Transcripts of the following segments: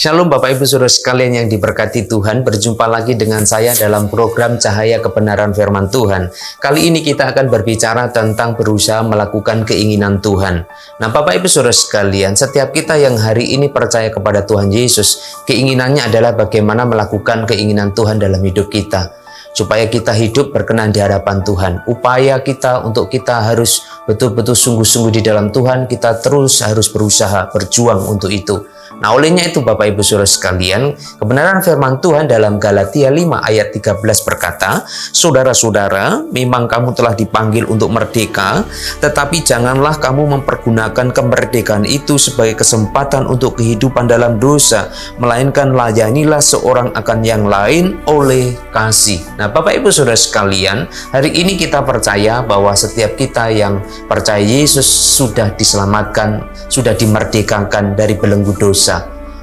Shalom Bapak Ibu Saudara sekalian yang diberkati Tuhan, berjumpa lagi dengan saya dalam program Cahaya Kebenaran Firman Tuhan. Kali ini kita akan berbicara tentang berusaha melakukan keinginan Tuhan. Nah Bapak Ibu Saudara sekalian, setiap kita yang hari ini percaya kepada Tuhan Yesus, keinginannya adalah bagaimana melakukan keinginan Tuhan dalam hidup kita. Supaya kita hidup berkenan di hadapan Tuhan. Upaya kita untuk kita harus betul-betul sungguh-sungguh di dalam Tuhan, kita terus harus berusaha, berjuang untuk itu. Nah olehnya itu Bapak Ibu Saudara sekalian, kebenaran firman Tuhan dalam Galatia 5 ayat 13 berkata, "Saudara-saudara, memang kamu telah dipanggil untuk merdeka, tetapi janganlah kamu mempergunakan kemerdekaan itu sebagai kesempatan untuk kehidupan dalam dosa, melainkan layanilah seorang akan yang lain oleh kasih." Nah Bapak Ibu Saudara sekalian, hari ini kita percaya bahwa setiap kita yang percaya Yesus sudah diselamatkan, sudah dimerdekakan dari belenggu dosa.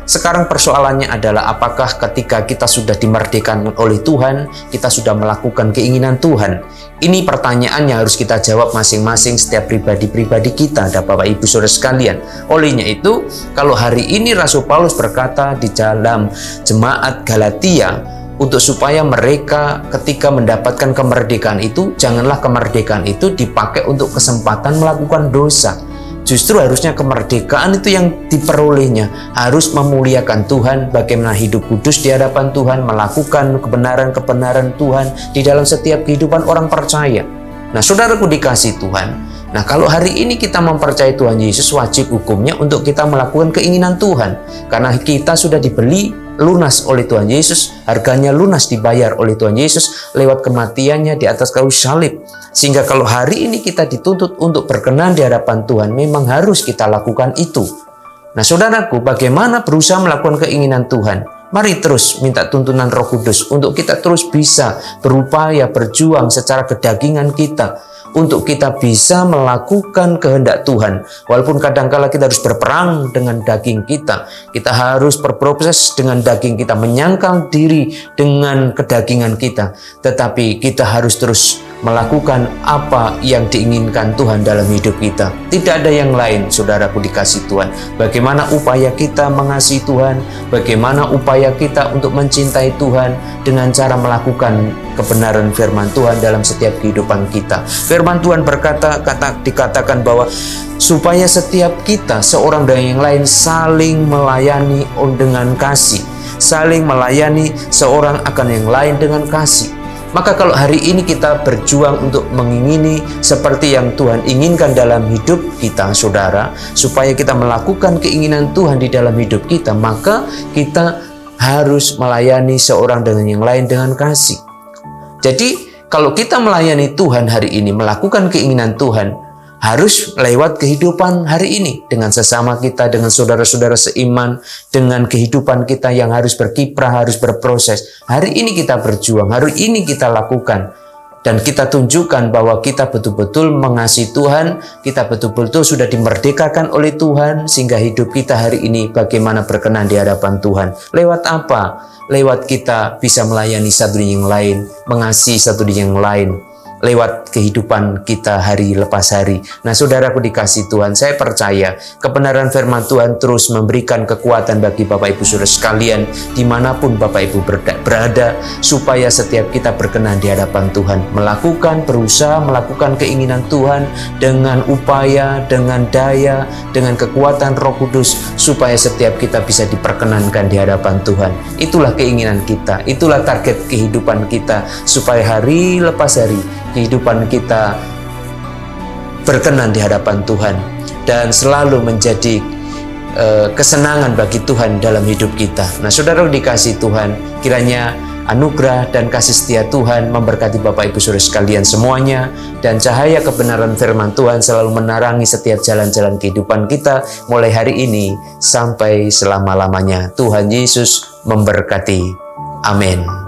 Sekarang persoalannya adalah apakah ketika kita sudah dimerdekakan oleh Tuhan, kita sudah melakukan keinginan Tuhan? Ini pertanyaan yang harus kita jawab masing-masing setiap pribadi-pribadi kita, Bapak Ibu Saudara sekalian. Olehnya itu, kalau hari ini Rasul Paulus berkata di dalam jemaat Galatia, untuk supaya mereka ketika mendapatkan kemerdekaan itu, janganlah kemerdekaan itu dipakai untuk kesempatan melakukan dosa. Justru harusnya kemerdekaan itu yang diperolehnya harus memuliakan Tuhan, bagaimana hidup kudus di hadapan Tuhan, melakukan kebenaran-kebenaran Tuhan di dalam setiap kehidupan orang percaya. Nah, saudaraku dikasih Tuhan, nah kalau hari ini kita mempercayai Tuhan Yesus, wajib hukumnya untuk kita melakukan keinginan Tuhan. Karena kita sudah dibeli lunas oleh Tuhan Yesus, harganya lunas dibayar oleh Tuhan Yesus lewat kematiannya di atas kayu salib. Sehingga kalau hari ini kita dituntut untuk berkenan di hadapan Tuhan, memang harus kita lakukan itu. Nah saudaraku, bagaimana berusaha melakukan keinginan Tuhan? Mari terus minta tuntunan Roh Kudus untuk kita terus bisa berupaya berjuang secara kedagingan kita, untuk kita bisa melakukan kehendak Tuhan. Walaupun kadangkala kita harus berperang dengan daging kita, kita harus berproses dengan daging kita, menyangkal diri dengan kedagingan kita, tetapi kita harus terus melakukan apa yang diinginkan Tuhan dalam hidup kita. Tidak ada yang lain, saudaraku dikasih Tuhan. Bagaimana upaya kita mengasihi Tuhan, bagaimana upaya kita untuk mencintai Tuhan dengan cara melakukan kebenaran firman Tuhan dalam setiap kehidupan kita. Firman Tuhan dikatakan bahwa supaya setiap kita seorang dengan yang lain saling melayani dengan kasih, saling melayani seorang akan yang lain dengan kasih. Maka kalau hari ini kita berjuang untuk mengingini seperti yang Tuhan inginkan dalam hidup kita, saudara, supaya kita melakukan keinginan Tuhan di dalam hidup kita, maka kita harus melayani seorang dengan yang lain dengan kasih. Jadi kalau kita melayani Tuhan hari ini, melakukan keinginan Tuhan, harus lewat kehidupan hari ini dengan sesama kita, dengan saudara-saudara seiman, dengan kehidupan kita yang harus berkiprah, harus berproses. Hari ini kita berjuang, hari ini kita lakukan, dan kita tunjukkan bahwa kita betul-betul mengasihi Tuhan, kita betul-betul sudah dimerdekakan oleh Tuhan, sehingga hidup kita hari ini bagaimana berkenan di hadapan Tuhan. Lewat apa? Lewat kita bisa melayani satu yang lain, mengasihi satu yang lain, lewat kehidupan kita hari lepas hari. Nah saudaraku dikasih Tuhan, saya percaya kebenaran firman Tuhan terus memberikan kekuatan bagi Bapak Ibu Saudara sekalian dimanapun Bapak Ibu berada, supaya setiap kita berkenan di hadapan Tuhan, berusaha melakukan keinginan Tuhan dengan upaya, dengan daya, dengan kekuatan Roh Kudus, supaya setiap kita bisa diperkenankan di hadapan Tuhan. Itulah keinginan kita, itulah target kehidupan kita, supaya hari lepas hari kehidupan kita berkenan di hadapan Tuhan dan selalu menjadi kesenangan bagi Tuhan dalam hidup kita. Nah saudara dikasih Tuhan, kiranya anugerah dan kasih setia Tuhan memberkati Bapak Ibu Saudara sekalian semuanya, dan cahaya kebenaran firman Tuhan selalu menerangi setiap jalan-jalan kehidupan kita mulai hari ini sampai selama-lamanya. Tuhan Yesus memberkati. Amin.